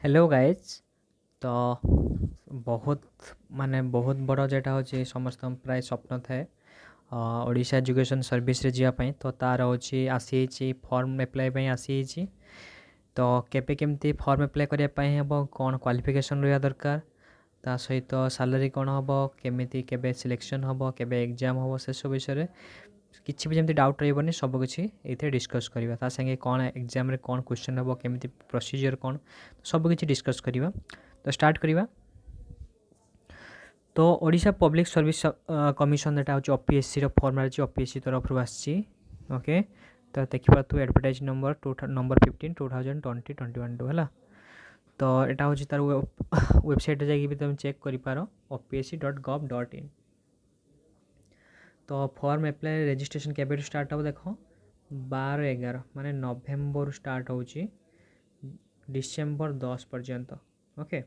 Hello guys. तो बहुत बहुत बड़ जेटा होची समस्त प्राय स्वप्न थाए ओडिशा एजुकेशन सर्विस रे जावाई। तो तार होची आसी फॉर्म अप्लाई पे आसी। तो केबे केमती फॉर्म अप्लाई करने हम कौन क्वालिफिकेशन रहा दरकार ता सहित सैलरी कौन हम केमी केबे सिलेक्शन हम केबे एग्जाम हम से सब विषय किसी भी जमी डाउट रही सबकि ये डिस्कस करवा ता संगे कौन एग्जाम रे कौन क्वेश्चन हम केमी प्रोसीजर कौन सबकि डिस्कस करवा। तो स्टार्ट करवा। तो ओडिशा पब्लिक सर्विस कमिशन यहाँ हूँ ओपीएससी फॉर्म ओपीएससी तरफ आसी। ओके, तो देखा तू एडवर्टाइज नंबर नंबर 15 2020-21 है। तो यहाँ हूँ तार वेबसाइट जाकि तुम चेक कर opsc.gov.in। तो फॉर्म अप्लाई रजिस्ट्रेशन केबे स्टार्ट हो देख 12/11 माने नवेम्बर स्टार्ट हो डिसेम्बर 10 पर्यंत। ओके,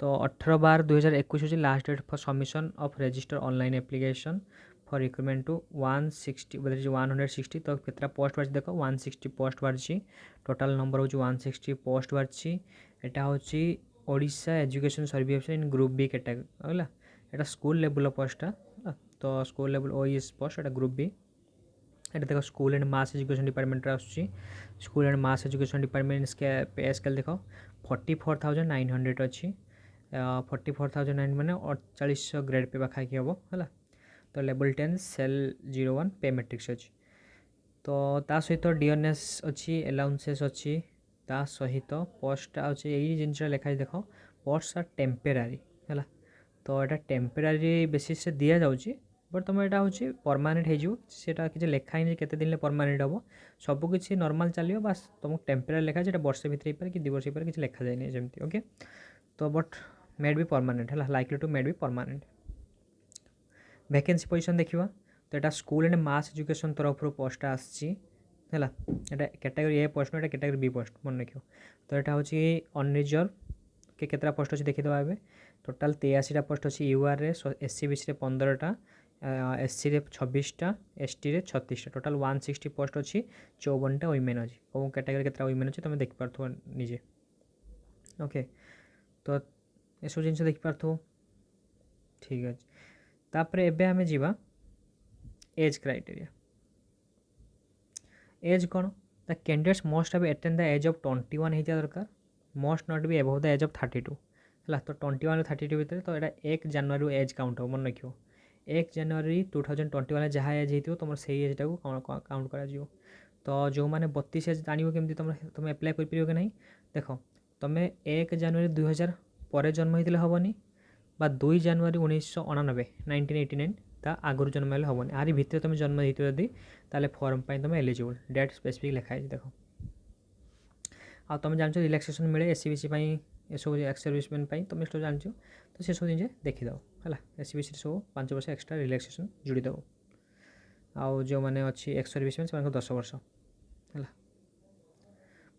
तो 18/12/2021 हूँ last date for submission of register online application for recruitment to 160। तो कितना पोस्ट बाहर देख 160 पोस्ट बाहरी। टोटाल नंबर हूँ 160 पोस्ट बाहरी। यहाँ हूँ Odisha education service in group B category है। यहाँ स्कूल लेवल पोस्टा। तो स्कूल लेवल ओईएस पोस्ट यहाँ ग्रुप बी। ये देख school and mass education department आसूँ। School and mass education department pay scale देख 44,900 अच्छी। 44,900 मैंने 4800 ग्रेड पे पाखाकि हम है। तो लेवल 10 सेल 01 पे मैट्रिक्स अच्छी। तो ता सहित डीएनएस अच्छी अलाउंसेस अच्छी। ता सहित पोस्ट अच्छे यही जिन लिखाई देख पोस्ट आर टेम्परारी है। तो यहाँ टेम्परारी बेसीस दि जाऊँगी बट तुम यहाँ हूँ परमानेंट होटा किसी लिखाई केते दिन परमानेंट हम सबकि नॉर्मल चलो बास तुमको टेम्परारी लिखा है वर्षे भितर हो कि 2 वर्ष पर किसी लिखा जाए जमी। ओके, तो बट मेड भी परमानेंट है लाइकली टू मेड भी परमानेंट। वैकेंसी पोजिशन देखा तो यहाँ स्कूल एंड मास एजुकेशन तरफ पोस्ट आसी है। कैटेगरी ए पोस्ट ना कैटेगरी बी पोस्ट मन रख। तो यहाँ हूँ अनरिजर्व के केतटा पोस्ट अच्छे देखीद ए टोटाल 83टा पोस्ट अच्छी। यूआर एससी बीसी 15टा, एससी 26टा, एसटी 36टा, टोटाल 160 पोस्ट अच्छी। 54टा वुमेन अच्छी। कौ कैटेगरी केतटा वुमेन अच्छी तुम देखिपो निजे। ओके, तो ये सब जिन देखिपो ठीक अच्छे। तापर एबे आमे जीवा एज क्राइटेरिया। एज कौन the candidates must have attain the age of 21 होता दरकार। Must not be above the age of 32 है। तो 21 32 भितर तो यहाँ 1 जनवरी एज काउंट हो मन रख 1 जनवरी 2021 जहाँ एज हो तुम से एजटा को काउंट कर। तो जो मैंने 32 एज जान केमी तुम एप्लाय कर कि नहीं देख तुम 1 जनवरी 2000 पर जन्म होते हेनी बा 2 जनवरी 1999 1989 ता आगुरी जन्म हेल्ले हेनी आरी भितर तुम जन्म होती जदि ताले फॉर्म पर तुम एलिजिबल डेट स्पेसिफिक लिखाई देख। आ तुम जान रिलैक्सेशन मिले एससी बीसी ये सब एक्स सर्विसमैन तुम सब जान। तो से सब निजे देखीद है एससी बीसी सब 5 वर्ष एक्सट्रा रिलैक्सेशन जोड़ीदेव। आउ जो मैंने अच्छी एक्स सर्विसमैन से 10 वर्ष है।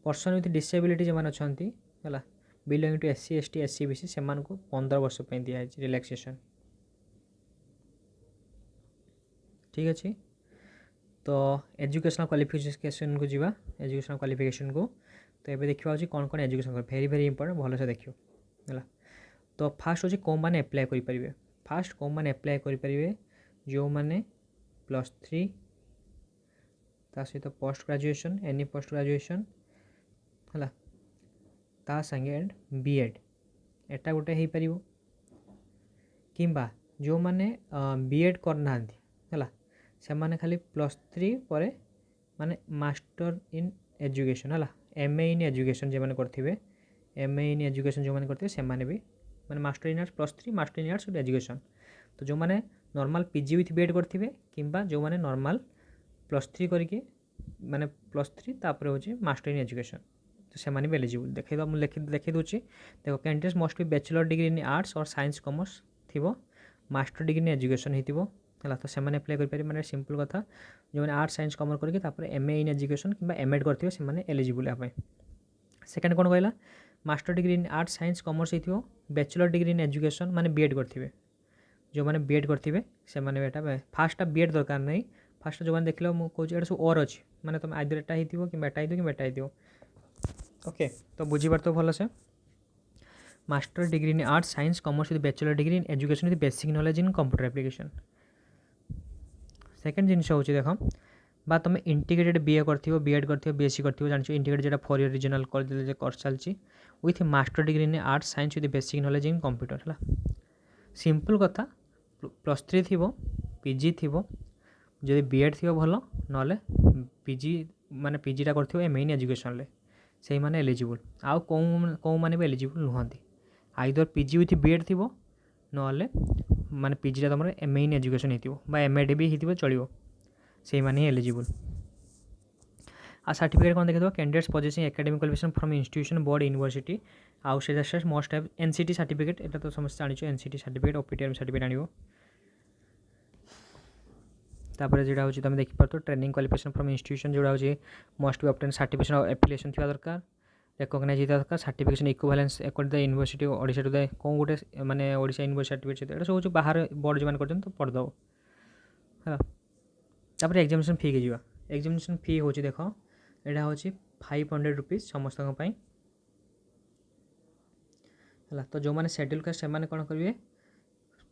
पर्सन विथ डिसेबिलिटी जो मैंने अच्छा है belong to SC ST SC BC से 15 वर्ष दिखाई रिलैक्सेशन। ठीक अच्छे, तो एजुकेशनल क्वालिफिकेशन को जीवा एजुकेशनल क्वालिफिकेशन को। तो ये देखा कौन कौन एजुकेशन वेरी वेरी इंपोर्टेंट भलसे देखियो है। तो फास्ट हूँ कौन मैंने एप्लाय करेंगे। फास्ट कौन मैंने एप्लाय करेंगे जो मैंने +3 ता सहित post graduation any post graduation है ता संगे एंड बीएड एटा गोटे हो पार किंबा जो मैंने बीएड करना है से मैंने खाली +3 पर माने मास्टर इन एजुकेशन है एमए इन एजुकेशन जो मैंने करेंगे एमए इन एजुकेशन जो मैंने करेंगे से मैंने भी मैंने master in arts +3 master in arts with education. तो जो मैंने नॉर्मल पीजी विथ बीएड करेंगे किंबा जो मैंने नॉर्मल +3 करके माने +3 तापर हूँ मास्टर इन एजुकेशन तो से भी एलिजिबल देखी देखी दूसरी देख candidates must be bachelor degree in arts और साइंस कॉमर्स थी मास्टर डिग्री इन एजुकेशन होती है। तो से अप्लाई करेंगे मैंने सिंपल कथा जो मैंने आर्ट्स साइंस कॉमर्स करके एमए इन एजुकेशन कि एमएड करेंगे से एलिजिबल यहाँ। सेकेंड कौन कहला master degree in arts science commerce हो बैचलर डिग्री इन एजुकेशन माने बीएड करेंगे जो मैंने बीएड करेंगे से फार्स्टा बीएड दरकार नहीं फास्ट जो देख लो मुझे ये सब और अच्छी माने तुम आइदर एटा ही कि बेटा ही कि बेटा ही ओके। तो बुझीपार तो भल से master degree in arts science commerce with bachelor degree in education with basic knowledge in computer application. Second जिनस हूँ देख बा तुम इंटीग्रेटेड बीए कर बीएड कर बीएससी कर जान integrated 4 year regional college course चलती with master degree in arts science with basic knowledge in computer है सिंपल कथा +3 थी पीजी थी जदि बीएड थी भल ना पीजी माने पीजीटा कर मेन एजुकेशन से मैंने एलिजिबल आउ कौ मैंने भी एलिजिबल नुहति आइदर पीजी विथ बीएड थी ना माने पीजीटा तुम मेन एजुकेशन हो एमएड भी हो चलो से मैंने एलिजिबल। आ सर्टिफिकेट कौन देखिए candidates possessing academic qualification from institution board university आउ से मस्ट हैव एनसीटी सर्टिफिकेट एटा तो समस्त जानिछ एनसीटी सर्टिफिकेट ओपीटीआर सर्टिफिकेट आनिबो। तापर जेटा होची तुम देखि परतो ट्रेनिंग क्वालिफिकेशन फ्रॉम इंस्टीट्यूशन जोड़ा होची must be obtain certification of affiliation थिबा दरकार रिकॉग्नाइज हिता दरकार certification equivalence according the university Odisha to the कोन गुटे माने ओडिशा यूनिवर्सिटी सर्टिफिकेट एटा सब होची बाहर बोर्ड जो मान करछन तो पढ़ दो है। तापर एग्जामिनेशन फी के जिवा एग्जामिनेशन फी होची देखो एटा होची 500 रुपीस समस्त है। तो जो मैंने शेड्यूल कास्ट से कौन करेंगे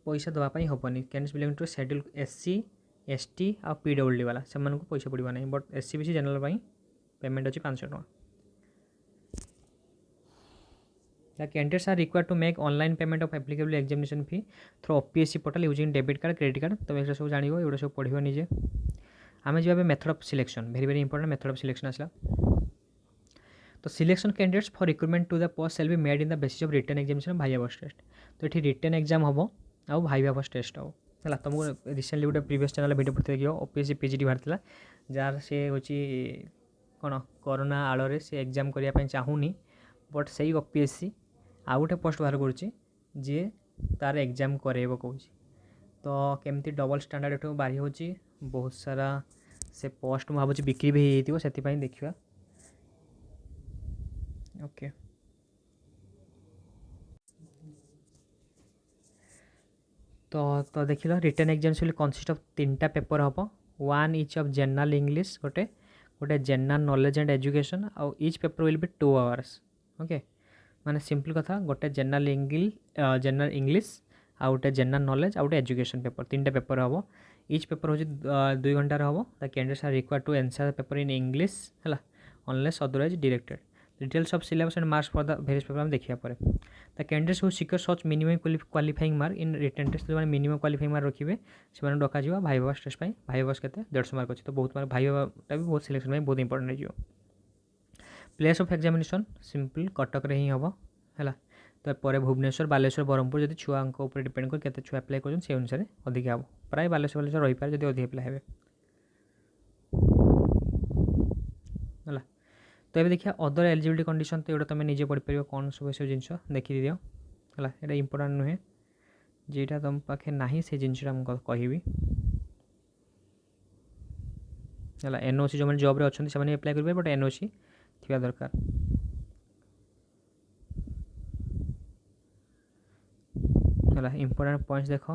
पैसा देवाई हेनी candidates belong to schedule SC ST आ पीडब्ल्यूडी वाला से पैसा पड़वा ना but SC BC general payment अच्छी 500 टका। The candidates are required to make online payment of applicable examination fee through OPSC portal using debit card credit card। तुम ये सब जान ये सब पढ़ो निजे आम जा method of selection very very important method of selection आसला। तो selection candidates for recruitment to the post shall be made in the basis of written examination viva voce test. तो ये रिटन एग्जाम हम आउ भाइवा बस टेस्ट हम है तुमको recently गोटे प्रीवियस चैनल वीडियो पढ़ते देखिए ओपीएससी पीजीटी बाहर जार से हूँ कौन कोरोना आड़ से एग्जाम करने चाहूनी बट से ओपीएससी आउ गोटे पोस्ट बाहर करुच्ची तार एग्जाम करेब कौन तो केमती डबल स्टैंडर्ड एठू बाहरी हो बहुत सारा से पोस्ट मुझे भावी बिक्री भी होती देखा ओके। तो देख लो रिटन एग्जाम कनसिस्ट ऑफ 3टा पेपर हम 1 इच ऑफ जनरल इंग्लिश गोटे गोटे जनरल नॉलेज एंड एजुकेशन आउ etch paper will B 2 hours okay. माने सिंपल कथा गोटे जनरल इंग्लिश आउ गोटे जनरल नॉलेज आउ गोटे एजुकेशन पेपर 3टा पेपर हम इच पेपर हूँ 2 घंटार हम the candidates are required to answer paper in English है unless otherwise directed details of syllabus and marks for the various paper हम देखा पर the candidates who secure such minimum qualifying mark in written test जो minimum qualifying mark रखिए से duck भाइवा voce test भाइवा बस के 150 mark अच्छे तो बहुत मार्क भाइवाटा भी बहुत सिलेक्शन में बहुत इंपोर्टेंट हो। Place of examination simple Cuttack रे ही हम है तो पर भुवनेश्वर बालेश्वर ब्रह्मपुर जब छुआ ऊपर डिपेंड कर केते छुआ अप्लाई कर अनुसार अधिक हम प्राय बालेश्वर बालेश्वर रही पारे जब अधिक पिला है। तो ये देखिए अदर एलिजिबिलिटी कंडीशन तो ये तुम निजे पढ़ी पार कौन सब सब जिन देखी दियो है ये इंपोर्टेंट नुहे जेटा तुम पाखे ना से जिनसा मुझे है एनओसी जो मैंने जॉब रे अच्छा से अप्लाई करेंगे बट एनओसी थी दरकार है इंपोर्टेंट पॉइंट्स देख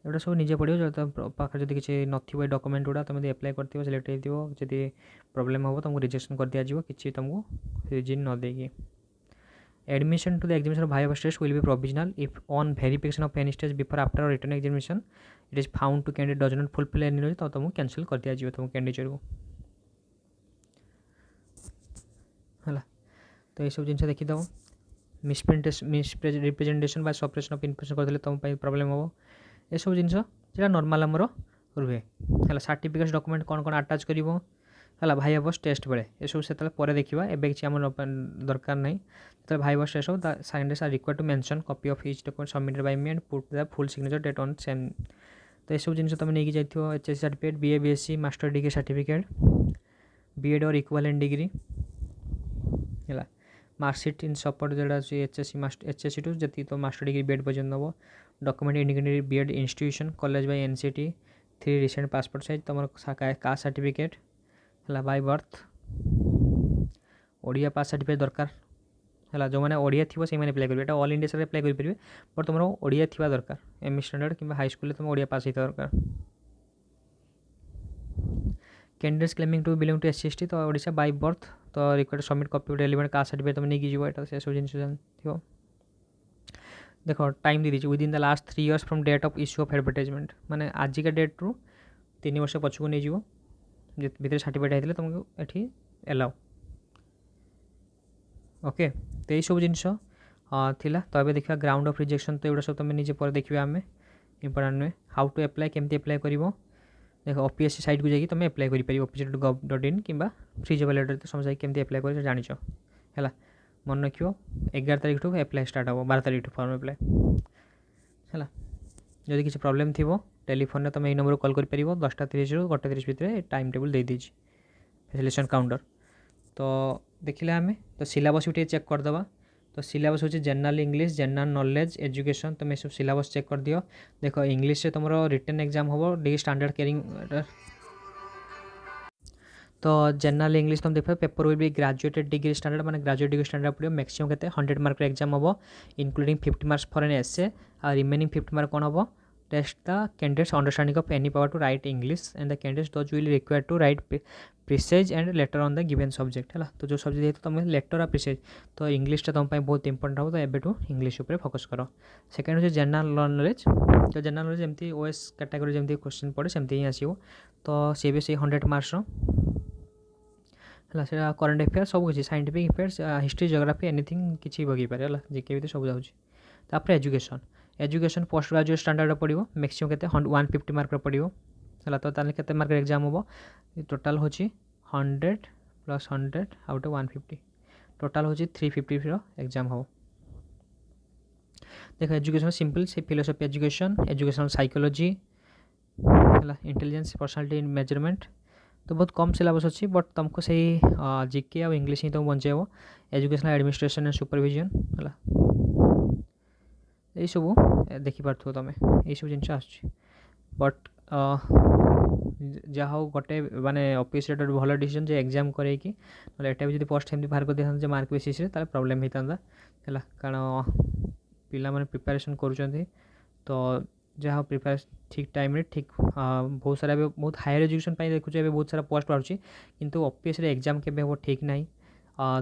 एटा सब निजे पढ़ो जो पाखे जब किसी नथिबो डॉक्यूमेंट गुड़ा तुम अप्लाई कर सिलेक्ट होती प्रॉब्लम हम तुमको रिजेक्शन कर दिया कि तुमको रिजिन न देगी। Admission to the examination viva test will be provisional if on verification of any stage before after written examination it is found to candidate does not fulfil any knowledge तो तुमको कैंसिल कर दिया तुम कैंडिडेट को है। तो ये सब जिन देखीदेव misrepresentation by suppression of information करदे तुम प्रॉब्लम हम ये सब जिन जो नॉर्मल आमर रुहे है सर्टिफिकेट डॉक्यूमेंट कौन कौन अटैच कर भाई बस टेस्ट बेले ये सब से देखा एवं किसी आम दरकार ना जो भाई बस टेस्ट हो scientist are required to mention copy of each document submitted by me and put the full signature date on same. तो ये सब जिन तुम नहीं जाइए HSC certificate BA BSc master degree certificate BEd और इक्विवेलेंट डिग्री है मार्कशीट इन सपोर्ट जो एचएससी टू जी तो मास्टर डिग्री बीएड पर्यटन हम document indicated BEd institution college by NCT 3 recent passport size तुम कास्ट सर्टिफिकेट है by birth Odia pass certificate दरकार है जो मैंने ओडिया थी से अप्लाई करेंगे ये ऑल इंडिया से अप्लाई करेंगे बट तुम ओडिया थी दरकार एम स्टैंडर्ड कि हाई स्कूल तुम ओडिया पास होता दरकार candidates claiming to belong to SC/ST तो ओडिशा बाय बर्थ तो required submit copy relevant caste certificate तुम नहीं जीव एटा से सब जिन थो देखो टाइम दी within the last 3 years from date of issue of advertisement माने आजिका डेट रु 3 वर्ष पछकु नहीं जीव भितर सर्टिफिकेट होते तुमको ये एलाउ ओके तो यही सब जिनस थिला तो ये देखा ग्राउंड ऑफ रिजेक्शन तो एगुड़ा सब तुम निजे पर देखा आम इंपोर्टाट नुहे हाउ टू एप्लाई केमती एप्लाई कर देख OPSC साइट को जाकि तुम एप्लाई कर opsc.gov.in कि फ्री जॉब लेटर तो समझ केमती एप्लाई कर जान है मन रख 11 तारीख ठू एप्लाई स्टार्ट हम 12 तारीख फॉर्म एप्लाई है जदि किसी प्रॉब्लम थी टेलीफोन तुम यही नंबर कॉल कर 10:30 ରୁ 1:30 भितर टाइम टेबल दे दीजिए फैसिलिटेशन काउंटर तो देखिले आम तो सिलेबस भी चेक करदे तो सिलेबस होची general English general knowledge education तुम सब सिलेबस चेक कर दियो देख इंग्लिश से तुम रिटन एग्जाम हम डी स्टैंडर्ड कैरिंग तो जनरल इंग्लिश तुम देख paper will be graduated degree standard माने ग्रेजुएट डिग्री स्टैंडर्ड पड़ो मैक्सिमम केते 100 मार्क एग्जाम हम including 50 marks for an essay और रिमेनिंग 50 मार्क कौन हम test the candidates understanding of any power to write English and the candidates those will require to write precis and letter on the given subject है तो जो subject तुम letter और प्रिसेज तो इंग्लिशटा तुम बहुत इंपोर्टेंट हम तो एबेठू इंग्लिश उपर फोकस कर सेकेंड हूँ जनरल नॉलेज तो जनरल नॉलेज जमी OS कैटेगरी जमी क्वेश्चन पड़े सेमती ही आसो तो सी भी से 100 मार्क्स है से करेन्ट अफेयर सब किसी scientific affairs history geography anything किसी बगी पारे है जीके भी सब जाऊँगी education education post graduate standard पड़ो मैक्सिमम के 150 मार्क पड़ो है तो के मार्क एग्जाम हम टोटाल हूँ 100 + 100 आउट 150 टोटाल हूँ 350 एग्जाम हम देख एजुकेशन सिंपल से फिलोसफी एजुकेशन एजुकेशनल साइकोलॉजी है इंटेलिजेंस पर्सनालिटी मेजरमेंट तो बहुत कम सिलेबस अच्छी बट तुमको सही जीके और इंग्लिश ही तुम बचाइब एजुकेशनल एडमिनिस्ट्रेशन एंड सुपरविजन है यही सब देखिपार तुम यही सब जिन बट जहाँ गोटे माने ऑफिस भल डिसीजन जे एग्जाम करेगी ना एटा भी पोस्ट सेमती बाहर कर दिया मार्क बेसिस ताले प्रॉब्लम होता है कारण पिला माने प्रिपरेशन करुँच तो जहाँ प्रिपेयर ठीक टाइम रे ठीक बहुत सारा बहुत हायर एजुकेशन देखुचे बहुत सारा पोस्ट बाहर किंतु OPSC एग्जाम के ठीक ना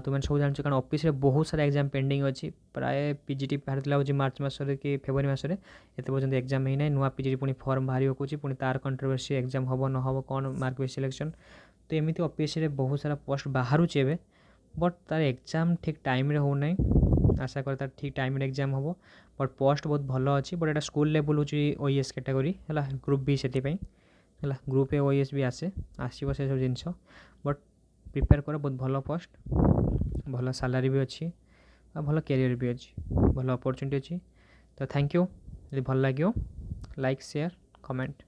तुम सब जान कारण OPSC बहुत सारा एग्जाम पेंडिंग अच्छी प्राय PGT बाहर मार्च मसरे कि फेब्रुआरी मसरे एत पर्यटन एग्जाम ही ना नुआ PGT पुणी फॉर्म बाहर पकूँ पुणी तार कंट्रोवर्सी एग्जाम हम न हम कौन मार्क बेस सिलेक्शन तो एमती OPSC बहुत सारा पोस्ट बाहर बट तार एग्जाम ठीक टाइम होना आशा कर तार ठीक टाइम एग्जाम हम बट पोस्ट बहुत भल अच्छी बट एटा स्कूल लेवल हो OES कैटेगरी है ग्रुप B से है ग्रुप A OES भी आसो से सब जिनस बट प्रिपेयर कर बहुत भल पोस्ट भल सैलरी भी अच्छी भल कैरियर भी अच्छी भल अपॉर्चुनिटी अच्छी तो थैंक यू यदि भल लगे लाइक शेयर कमेंट।